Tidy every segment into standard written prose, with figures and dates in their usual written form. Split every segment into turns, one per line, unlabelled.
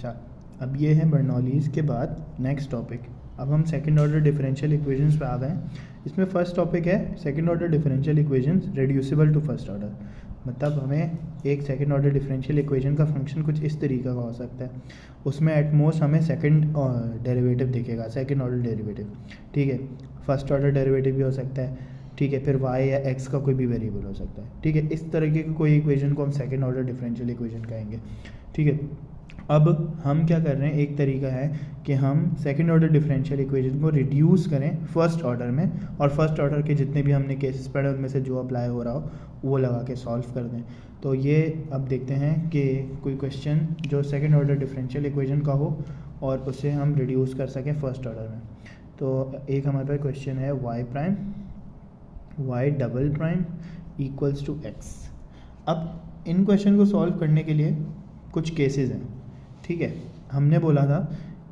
अच्छा, अब ये है बर्नौलीज़ के बाद नेक्स्ट टॉपिक। अब हम सेकंड ऑर्डर डिफरेंशियल इक्वेशंस पे आ गए हैं। इसमें फर्स्ट टॉपिक है second order differential equations reducible to first order. मतलब हमें एक सेकंड ऑर्डर डिफरेंशियल इक्वेशन का फंक्शन कुछ इस तरीके का हो सकता है, उसमें एटमोस्ट हमें सेकंड डेरिवेटिव दिखेगा, सेकंड ऑर्डर डेरिवेटिव, ठीक है। फर्स्ट ऑर्डर डेरिवेटिव भी हो सकता है, ठीक है। फिर y या x का कोई भी वेरिएबल हो सकता है, ठीक है। इस तरीके की कोई इक्वेशन को हम सेकंड ऑर्डर डिफरेंशियल इक्वेशन कहेंगे, ठीक है। अब हम क्या कर रहे हैं, एक तरीका है कि हम सेकंड ऑर्डर डिफरेंशियल इक्वेशन को रिड्यूस करें फर्स्ट ऑर्डर में, और फर्स्ट ऑर्डर के जितने भी हमने केसेस पढ़े उनमें से जो अप्लाई हो रहा हो वो लगा के सॉल्व कर दें। तो ये अब देखते हैं कि कोई क्वेश्चन जो सेकंड ऑर्डर डिफरेंशियल इक्वेशन का हो और उसे हम रिड्यूस कर सकें फर्स्ट ऑर्डर में। तो एक हमारे पास क्वेश्चन है y double prime equals to x। अब इन क्वेश्चन को सॉल्व करने के लिए कुछ केसेस हैं, ठीक है। हमने बोला था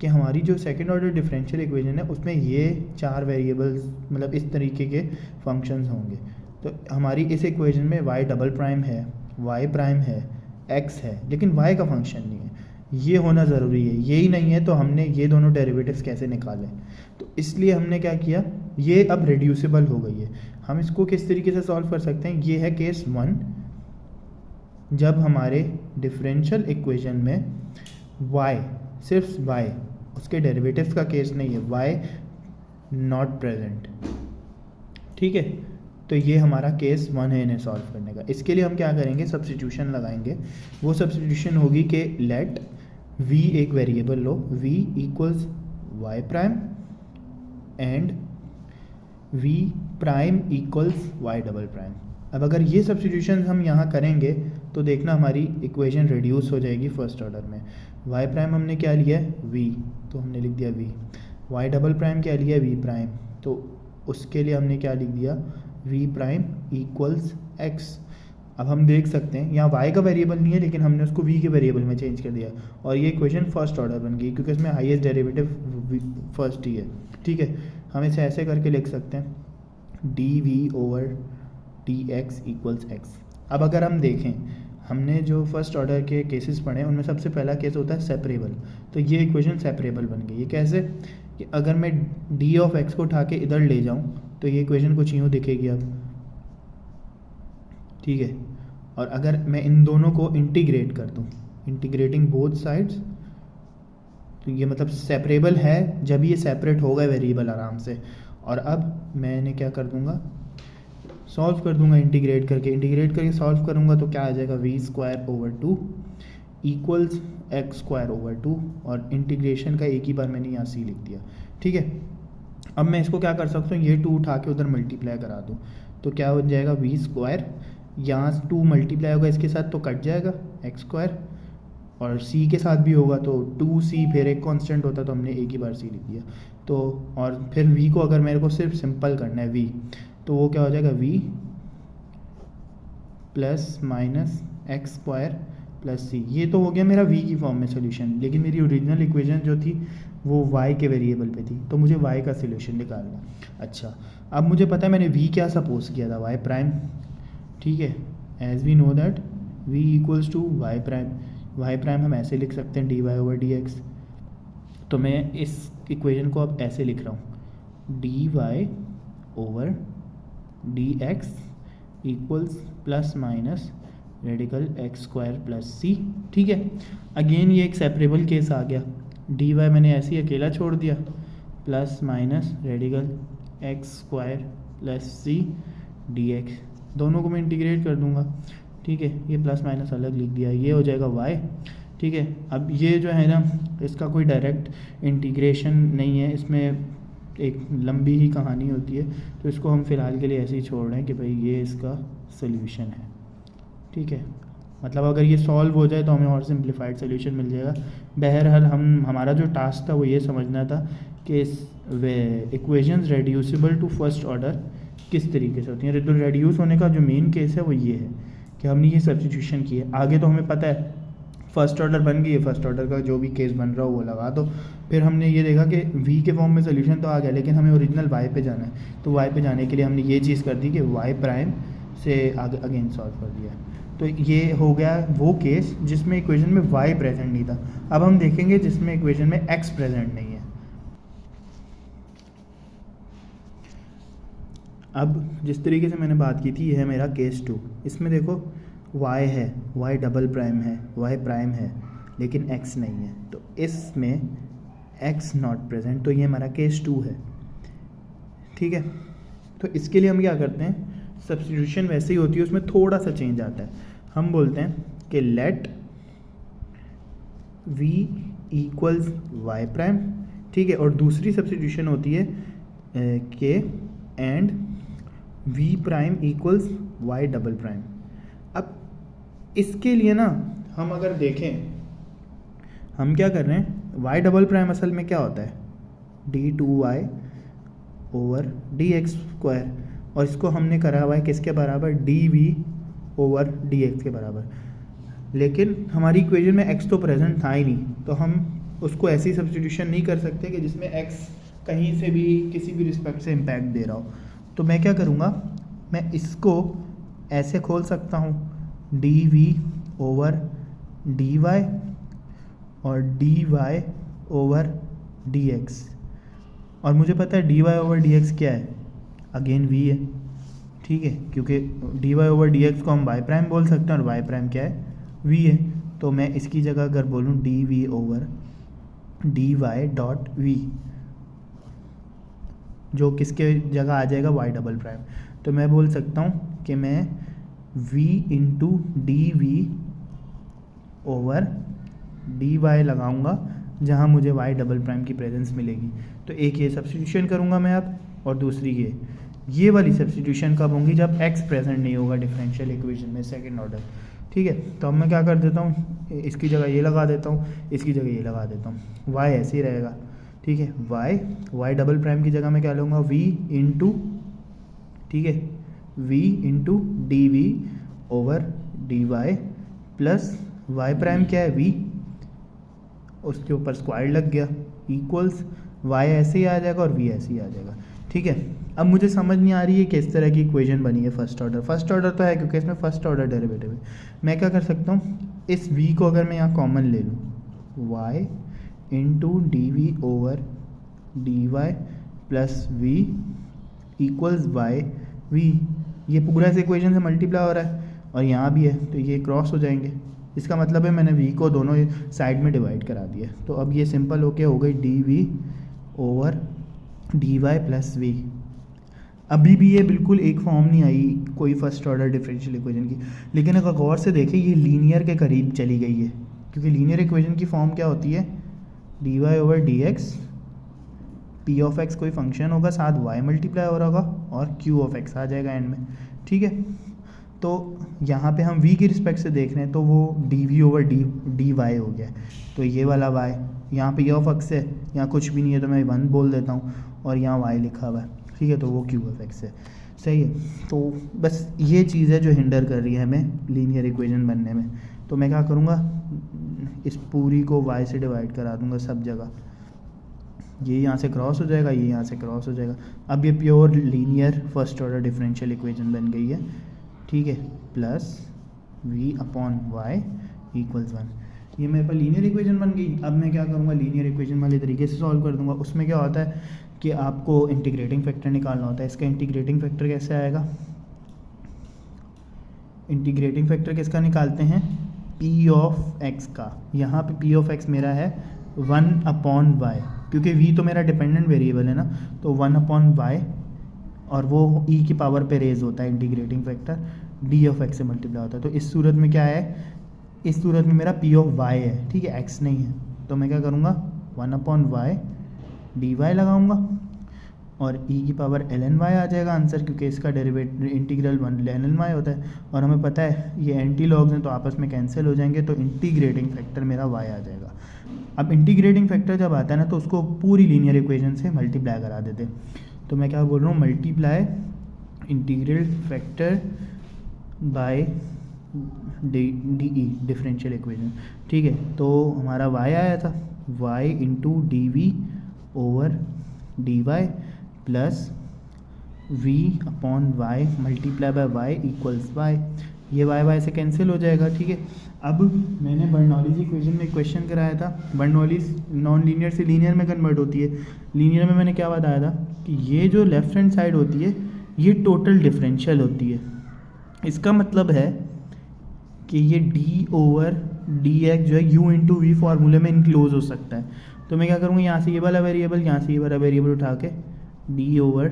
कि हमारी जो सेकंड ऑर्डर डिफरेंशियल इक्वेशन है उसमें ये 4 वेरिएबल्स मतलब इस तरीके के फंक्शंस होंगे। तो हमारी इस इक्वेशन में y डबल प्राइम है, y प्राइम है, x है, लेकिन y का फंक्शन नहीं है। ये होना ज़रूरी है, यही नहीं है तो हमने ये दोनों डेरिवेटिव्स कैसे निकाले। तो इसलिए हमने क्या किया, ये अब रिड्यूसिबल हो गई है। हम इसको किस तरीके से सॉल्व कर सकते हैं, ये है केस 1, जब हमारे डिफरेंशियल इक्वेशन में y सिर्फ y, उसके डेरिवेटिव्स का केस नहीं है, y नॉट प्रेजेंट, ठीक है। तो ये हमारा केस 1 है इन्हें सॉल्व करने का। इसके लिए हम क्या करेंगे, सब्स्टिट्यूशन लगाएंगे। वो सब्स्टिट्यूशन होगी कि लेट v एक variable low, v equals y prime and v prime equals y double prime. अब अगर ये सब्स्टिट्यूशन हम यहाँ करेंगे तो देखना हमारी इक्वेशन रिड्यूस हो जाएगी फर्स्ट ऑर्डर में। y प्राइम हमने क्या लिया है, v, तो हमने लिख दिया v। y डबल प्राइम क्या लिया है, v प्राइम, तो उसके लिए हमने क्या लिख दिया, v प्राइम इक्वल्स x। अब हम देख सकते हैं यहाँ y का वेरिएबल नहीं है लेकिन हमने उसको v के वेरिएबल में चेंज कर दिया और ये इक्वेशन फर्स्ट ऑर्डर बन गई क्योंकि इसमें हाईएस्ट डेरिवेटिव फर्स्ट ही है, ठीक है। हम इसे ऐसे करके लिख सकते हैं dv over dx equals x। अब अगर हम देखें, हमने जो फर्स्ट ऑर्डर के केसेस पढ़े उनमें सबसे पहला केस होता है सेपरेबल। तो ये इक्वेशन सेपरेबल बन गई। ये कैसे कि अगर मैं d ऑफ x को उठा के इधर ले जाऊँ तो ये इक्वेशन कुछ यूँ दिखेगी अब, ठीक है। और अगर मैं इन दोनों को इंटीग्रेट कर दूँ, इंटीग्रेटिंग बोथ साइड्स, तो ये मतलब सेपरेबल है जब ये सेपरेट हो गए वेरिएबल आराम से। और अब मैं इन्हें क्या कर दूँगा, सॉल्व कर दूंगा इंटीग्रेट करके सॉल्व करूंगा तो क्या आ जाएगा, v square over 2 equals x square over 2, और इंटीग्रेशन का एक ही बार मैंने यहाँ c लिख दिया, ठीक है। अब मैं इसको क्या कर सकता हूँ, ये 2 उठा के उधर मल्टीप्लाई करा दूँ तो क्या हो जाएगा, v स्क्वायर, यहाँ 2 मल्टीप्लाई होगा इसके साथ तो कट जाएगा x स्क्वायर, और c के साथ भी होगा तो 2c, फिर एक कांस्टेंट होता तो हमने एक ही बार c लिख दिया। तो और फिर v को अगर मेरे को सिर्फ सिंपल करना है v, तो वो क्या हो जाएगा, v plus minus x square plus c। ये तो हो गया मेरा v की फॉर्म में सोल्यूशन, लेकिन मेरी ओरिजिनल इक्वेशन जो थी वो y के वेरिएबल पे थी, तो मुझे y का सोल्यूशन निकालना। अच्छा, अब मुझे पता है मैंने v क्या सपोज किया था, y प्राइम, ठीक है। As we know that v equals to y prime. y prime हम ऐसे लिख सकते हैं dy ओवर dx। तो मैं इस इक्वेशन को अब ऐसे लिख रहा हूँ, dy over dx equals plus minus radical x square plus c, ठीक है। अगेन ये एक सेपरेबल केस आ गया, dy मैंने ऐसे ही अकेला छोड़ दिया, plus minus radical x square plus c dx, दोनों को मैं इंटीग्रेट कर दूंगा, ठीक है। ये प्लस माइनस अलग लिख दिया, ये हो जाएगा y, ठीक है। अब ये जो है ना, इसका कोई डायरेक्ट इंटीग्रेशन नहीं है, इसमें एक लंबी ही कहानी होती है, तो इसको हम फ़िलहाल के लिए ऐसे ही छोड़ रहे हैं कि भाई ये इसका सोल्यूशन है, ठीक है। मतलब अगर ये सॉल्व हो जाए तो हमें और सिंप्लीफाइड सोल्यूशन मिल जाएगा। बहरहाल हमारा जो टास्क था वो ये समझना था कि equations reducible to first order किस तरीके से होती हैं। तो रेड्यूस होने का जो मेन केस है वो ये है कि हमने ये सब्स्टिट्यूशन की है। आगे तो हमें पता है फर्स्ट ऑर्डर बन गई है, फर्स्ट ऑर्डर का जो भी केस बन रहा हो वो लगा दो। फिर हमने ये देखा कि v के फॉर्म में सोल्यूशन तो आ गया, लेकिन हमें ओरिजिनल y पे जाना है, तो y पे जाने के लिए हमने ये चीज़ कर दी कि y प्राइम से आगे अगेन सॉल्व कर दिया। तो ये हो गया वो केस जिसमें इक्वेशन में y प्रेजेंट नहीं था। अब हम देखेंगे जिसमें इक्वेशन में x प्रेजेंट नहीं है। अब जिस तरीके से मैंने बात की थी, यह है मेरा केस 2। इसमें देखो y है, y डबल प्राइम है, y प्राइम है, लेकिन x नहीं है, तो इसमें x नॉट प्रेजेंट, तो ये हमारा केस 2 है। ठीक है, तो इसके लिए हम क्या करते हैं, सब्स्टिट्यूशन वैसे ही होती है, उसमें थोड़ा सा चेंज आता है। हम बोलते हैं कि let v equals y prime, ठीक है, और दूसरी सब्स्टिट्यूशन होती है के and v prime equals y double prime. अब इसके लिए ना हम अगर देखें, हम क्या कर रहे हैं, y डबल प्राइम असल में क्या होता है, d2y ओवर dx स्क्वायर, और इसको हमने करा हुआ है किसके बराबर, dv ओवर dx के बराबर। लेकिन हमारी इक्वेशन में x तो प्रेजेंट था ही नहीं, तो हम उसको ऐसी सब्स्टिट्यूशन नहीं कर सकते कि जिसमें x कहीं से भी किसी भी रिस्पेक्ट से इम्पैक्ट दे रहा हो। तो मैं क्या करूँगा, मैं इसको ऐसे खोल सकता हूँ, dv ओवर dy और dy ओवर dx, और मुझे पता है dy ओवर dx क्या है, अगेन v है। ठीक है, क्योंकि dy ओवर dx को हम y प्राइम बोल सकते हैं और y प्राइम क्या है, v है। तो मैं इसकी जगह अगर बोलूँ dv over dy dot v, जो किसके जगह आ जाएगा, y डबल प्राइम, तो मैं बोल सकता हूँ कि मैं v into D V over D Y लगाऊँगा जहाँ मुझे y डबल प्राइम की प्रेजेंस मिलेगी। तो एक ये सब्स्टिट्यूशन करूँगा मैं अब, और दूसरी ये वाली सब्स्टिट्यूशन कब होंगी, जब x प्रेजेंट नहीं होगा डिफरेंशियल इक्वेशन में सेकंड ऑर्डर। ठीक है, तो अब मैं क्या कर देता हूँ, इसकी जगह ये लगा देता हूँ, इसकी जगह ये लगा देता हूँ, y ऐसे ही रहेगा। ठीक है, y डबल प्राइम की जगह मैं क्या लूँगा, v इंटू, ठीक है, v into D V over D Y plus y prime क्या है, v, उसके ऊपर स्क्वायर लग गया, इक्वल्स y ऐसे ही आ जाएगा और v ऐसे ही आ जाएगा। ठीक है, अब मुझे समझ नहीं आ रही है किस तरह की इक्वेशन बनी है फर्स्ट ऑर्डर तो है क्योंकि इसमें फर्स्ट ऑर्डर डेरिवेटिव है। मैं क्या कर सकता हूँ, इस v को अगर मैं यहाँ कॉमन ले लूँ, y into D V over D Y plus V equals Y V, ये पूरा इस इक्वेशन से मल्टीप्लाई हो रहा है और यहाँ भी है, तो ये क्रॉस हो जाएंगे। इसका मतलब है मैंने v को दोनों साइड में डिवाइड करा दिया, तो अब ये सिंपल होके हो गई D V over D Y plus V. अभी भी ये बिल्कुल एक फॉर्म नहीं आई कोई फर्स्ट ऑर्डर डिफरेंशियल इक्वेशन की, लेकिन अगर गौर से देखें ये लीनियर के करीब चली गई है, क्योंकि लीनियर इक्वेशन की फॉर्म क्या होती है, D Y over D X, P of X कोई फंक्शन होगा, साथ वाई मल्टीप्लाई हो रहा होगा और क्यू ऑफ एक्स आ जाएगा एंड में। ठीक है, तो यहाँ पे हम v की रिस्पेक्ट से देख रहे हैं तो वो D V over D Y हो गया, तो ये वाला y, यहाँ पे ऑफ एक्स है, यहाँ कुछ भी नहीं है तो मैं 1 बोल देता हूँ, और यहाँ y लिखा हुआ है। ठीक है, तो वो क्यू ऑफ एक्स है। सही है, तो बस ये चीज़ है जो हिंडर कर रही है हमें लीनियर इक्वेशन बनने में। तो मैं क्या करूँगा, इस पूरी को y से डिवाइड करा दूँगा सब जगह, ये यहाँ से क्रॉस हो जाएगा, ये यहाँ से क्रॉस हो जाएगा। अब ये pure linear first order differential equation बन गई है। ठीक है, plus v upon Y equals 1, ये मेरे पास लीनियर इक्वेशन बन गई। अब मैं क्या करूँगा, लीनियर इक्वेशन वाले तरीके से सॉल्व कर दूँगा। उसमें क्या होता है कि आपको इंटीग्रेटिंग फैक्टर निकालना होता है। इसका इंटीग्रेटिंग फैक्टर कैसे आएगा, इंटीग्रेटिंग फैक्टर किसका निकालते हैं, p ऑफ x का। यहाँ पे p ऑफ x मेरा है 1 अपॉन वाई, क्योंकि v तो मेरा डिपेंडेंट वेरिएबल है ना, तो 1 अपॉन वाई, और वो e की पावर पे रेज होता है integrating factor, d of x से मल्टीप्लाई होता है। तो इस सूरत में क्या है, इस सूरत में मेरा p ऑफ y है, ठीक है, x नहीं है। तो मैं क्या करूँगा, 1 अपॉन वाई डी वाई लगाऊँगा और e की पावर ln y आ जाएगा आंसर, क्योंकि इसका डेरिवेटिव इंटीग्रल 1 ln y होता है, और हमें पता है ये एंटी लॉग्स हैं तो आपस में कैंसिल हो जाएंगे, तो इंटीग्रेटिंग फैक्टर मेरा y आ जाएगा। अब इंटीग्रेटिंग फैक्टर जब आता है ना तो उसको पूरी लीनियर इक्वेशन से मल्टीप्लाई करा देते। तो मैं क्या बोल रहा हूँ, multiply integral factor by D E differential equation. ठीक है, तो हमारा y आया था, y into D V over D Y plus v upon y multiply by y equals y। ये वाई वाई से कैंसिल हो जाएगा, ठीक है। अब मैंने बर्नौलीज इक्वेशन में क्वेश्चन कराया था, बर्नौलीज नॉन लीनियर से लीनियर में कन्वर्ट होती है। लीनियर में मैंने क्या बताया था कि ये जो लेफ्ट हैंड साइड होती है ये टोटल डिफरेंशियल होती है। इसका मतलब है कि ये डी ओवर डी एक्स जो है यू इंटू वी फार्मूले में इनक्लोज हो सकता है। तो मैं क्या करूँगा, यहाँ से ये वाला वेरिएबल, यहाँ से ये वाला वेरिएबल उठा के डी ओवर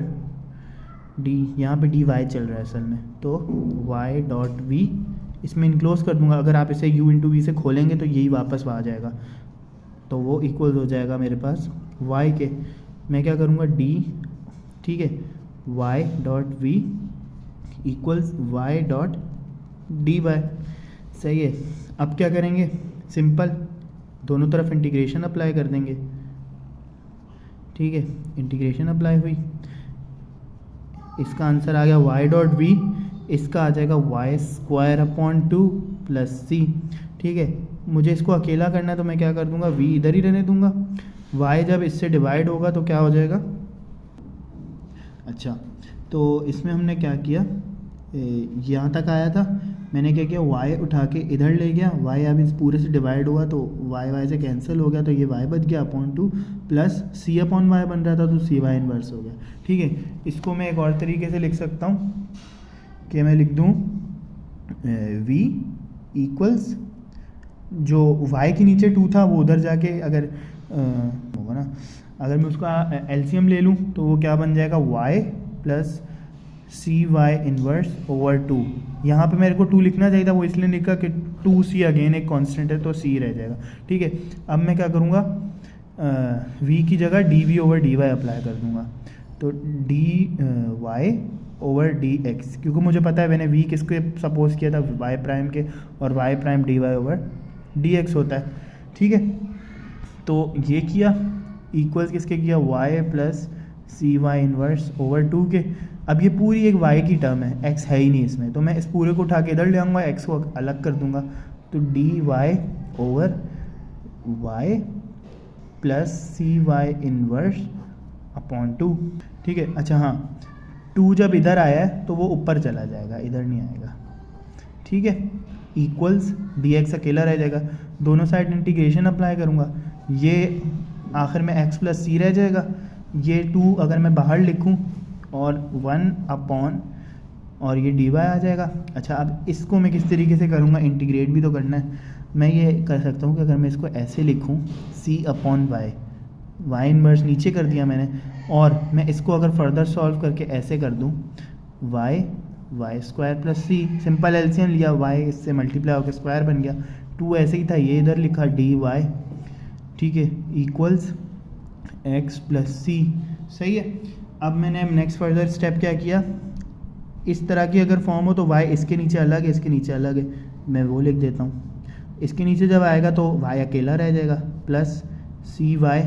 डी, यहाँ पे डी वाई चल रहा है असल में, तो वाई डॉट वी इसमें इनक्लोज कर दूंगा। अगर आप इसे यू इंटू वी से खोलेंगे तो यही वापस आ जाएगा, तो वो इक्वल हो जाएगा मेरे पास वाई के। मैं क्या करूँगा डी, ठीक है, Y dot V equals Y dot D Y, सही है। अब क्या करेंगे, सिंपल दोनों तरफ इंटीग्रेशन अप्लाई कर देंगे, ठीक है। इंटीग्रेशन अप्लाई हुई, इसका आंसर आ गया y डॉट वी, इसका आ जाएगा Y square upon 2 plus c, ठीक है। मुझे इसको अकेला करना है तो मैं क्या कर दूंगा, v इधर ही रहने दूंगा, y जब इससे डिवाइड होगा तो क्या हो जाएगा। अच्छा, तो इसमें हमने क्या किया, यहाँ तक आया था, मैंने क्या किया, y उठा के इधर ले गया, y अब इस पूरे से डिवाइड हुआ तो y से कैंसिल हो गया, तो ये y बच गया upon 2 plus c upon Y बन रहा था तो cy इनवर्स हो गया, ठीक है। इसको मैं एक और तरीके से लिख सकता हूँ कि मैं लिख दूँ v इक्वल्स जो y के नीचे 2 था वो उधर जाके अगर होगा ना, अगर मैं उसका एलसीएम ले लूँ तो वो क्या बन जाएगा, y plus c y inverse over 2। यहाँ पे मेरे को 2 लिखना चाहिए था, वो इसलिए लिखा कि 2c अगेन एक कांस्टेंट है तो c रह जाएगा, ठीक है। अब मैं क्या करूँगा, v की जगह D V over D Y apply कर दूँगा, तो D Y over D X, क्योंकि मुझे पता है मैंने v किसके सपोज किया था, y प्राइम के, और y prime D Y over D X होता है, ठीक है। तो ये किया, इक्वल्स किसके किया, y plus c y inverse over 2 के। अब ये पूरी एक y की टर्म है, x है ही नहीं इसमें, तो मैं इस पूरे को उठा के इधर ले आऊँगा, x को अलग कर दूंगा, तो D Y over y plus c y inverse upon 2, ठीक है। अच्छा हाँ, 2 जब इधर आया है तो वो ऊपर चला जाएगा, इधर नहीं आएगा, ठीक है। इक्वल्स डी एक्स अकेला रह जाएगा, दोनों साइड इंटीग्रेशन अप्लाई करूँगा, ये आखिर में x प्लस सी रह जाएगा, ये 2 अगर मैं बाहर लिखूं और 1 अपॉन और ये डी वाई आ जाएगा। अच्छा, अब इसको मैं किस तरीके से करूँगा, इंटीग्रेट भी तो करना है। मैं ये कर सकता हूँ कि अगर मैं इसको ऐसे लिखूँ c upon Y, Y inverse नीचे कर दिया मैंने, और मैं इसको अगर फर्दर सॉल्व करके ऐसे कर दूँ वाई स्क्वायर प्लस सी, सिंपल एलसीएम लिया, वाई इससे मल्टीप्लाई होकर स्क्वायर बन गया, 2 ऐसे ही था, ये इधर लिखा डी वाई, ठीक है, इक्वल्स x प्लस सी, सही है। अब मैंने नेक्स्ट फर्दर स्टेप क्या किया, इस तरह की अगर फॉर्म हो तो y इसके नीचे अलग है, इसके नीचे अलग है, मैं वो लिख देता हूँ। इसके नीचे जब आएगा तो y अकेला रह जाएगा, प्लस सी वाई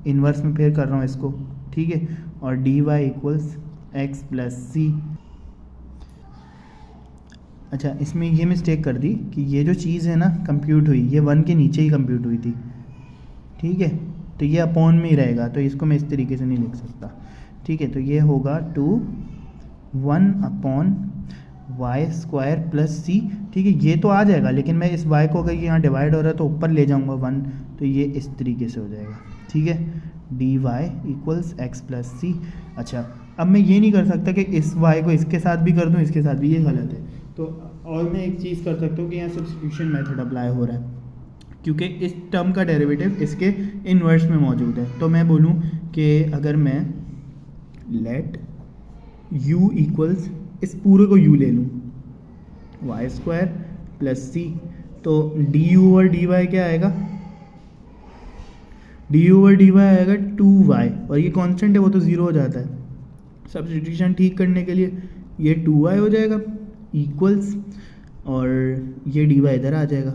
इन्वर्स में फिर कर रहा हूँ इसको, ठीक है, और d y equals x plus c. अच्छा, इसमें ये मिस्टेक कर दी कि ये जो चीज़ है ना कंप्यूट हुई, ये 1 के नीचे ही कंप्यूट हुई थी, ठीक है, तो ये अपॉन में ही रहेगा, तो इसको मैं इस तरीके से नहीं लिख सकता, ठीक है। तो ये होगा 1 upon Y square plus c, ठीक है, ये तो आ जाएगा, लेकिन मैं इस y को अगर यहाँ डिवाइड हो रहा है तो ऊपर ले जाऊँगा 1, तो ये इस तरीके से हो जाएगा, ठीक है, D y equals x plus c. अच्छा, अब मैं ये नहीं कर सकता कि इस y को इसके साथ भी कर दूँ, इसके साथ भी, ये गलत है। तो और मैं एक चीज़ कर सकता हूँ कि यहाँ सब्स्टिट्यूशन मेथड अप्लाई हो रहा है, क्योंकि इस टर्म का डेरिवेटिव इसके इन्वर्स में मौजूद है। तो मैं बोलूँ कि अगर मैं लेट u इक्वल्स, इस पूरे को u ले लूँ, वाई स्क्वायर प्लस सी, तो D you over D Y क्या आएगा, D you over D Y आएगा 2y, और ये कांस्टेंट है वो तो 0 हो जाता है। सब्स्टिट्यूशन ठीक करने के लिए ये 2y हो जाएगा इक्वल्स, और ये डी वाई इधर आ जाएगा,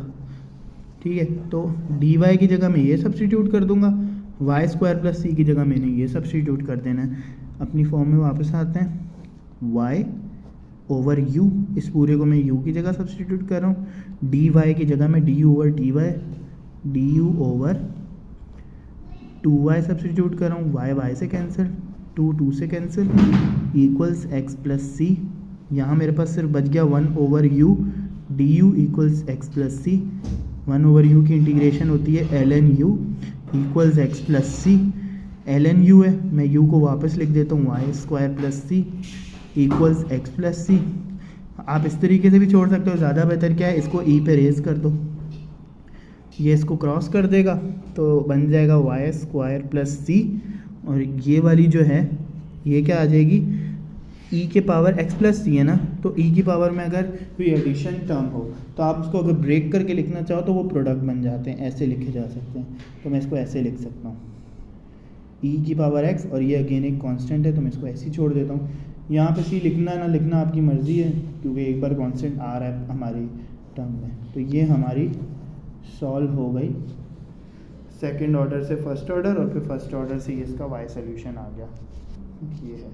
ठीक है। तो डी वाई की जगह मैं ये सब्स्टिट्यूट कर दूंगा, वाई स्क्वायर प्लस सी की जगह मैंने ये सब्स्टिट्यूट कर देना है। अपनी फॉर्म में वापस आते हैं, y ओवर u, इस पूरे को मैं u की जगह सब्स्टिट्यूट कर रहा हूँ, डी वाई की जगह मैं d you over D y, d you over 2y substitute कर रहा हूँ, y से कैंसिल, 2 से cancel, equals x plus c यहाँ मेरे पास सिर्फ बच गया 1/u du equals x plus c. 1/u की इंटीग्रेशन होती है ln u equals x plus c. ln u है, मैं u को वापस लिख देता हूँ वाई स्क्वायर प्लस सी इक्वल्स एक्स प्लस सी। आप इस तरीके से भी छोड़ सकते हो, ज़्यादा बेहतर क्या है, इसको e पे रेज कर दो, ये इसको क्रॉस कर देगा तो बन जाएगा वाई स्क्वायर प्लस सी। और ये वाली जो है ये क्या आ जाएगी, e के पावर x प्लस सी है ना, तो e की पावर में अगर कोई एडिशन टर्म हो तो आप उसको अगर ब्रेक करके लिखना चाहो तो वो प्रोडक्ट बन जाते हैं, ऐसे लिखे जा सकते हैं। तो मैं इसको ऐसे लिख सकता हूँ e की पावर x, और ये अगेन एक कांस्टेंट है तो मैं इसको ऐसे ही छोड़ देता हूँ। यहाँ पे c लिखना ना लिखना आपकी मर्ज़ी है, क्योंकि एक बार कांस्टेंट आ रहा है हमारी टर्म में। तो ये हमारी सॉल्व हो गई सेकंड ऑर्डर से फर्स्ट ऑर्डर, और फिर फर्स्ट ऑर्डर से इसका y सोल्यूशन आ गया, ये है।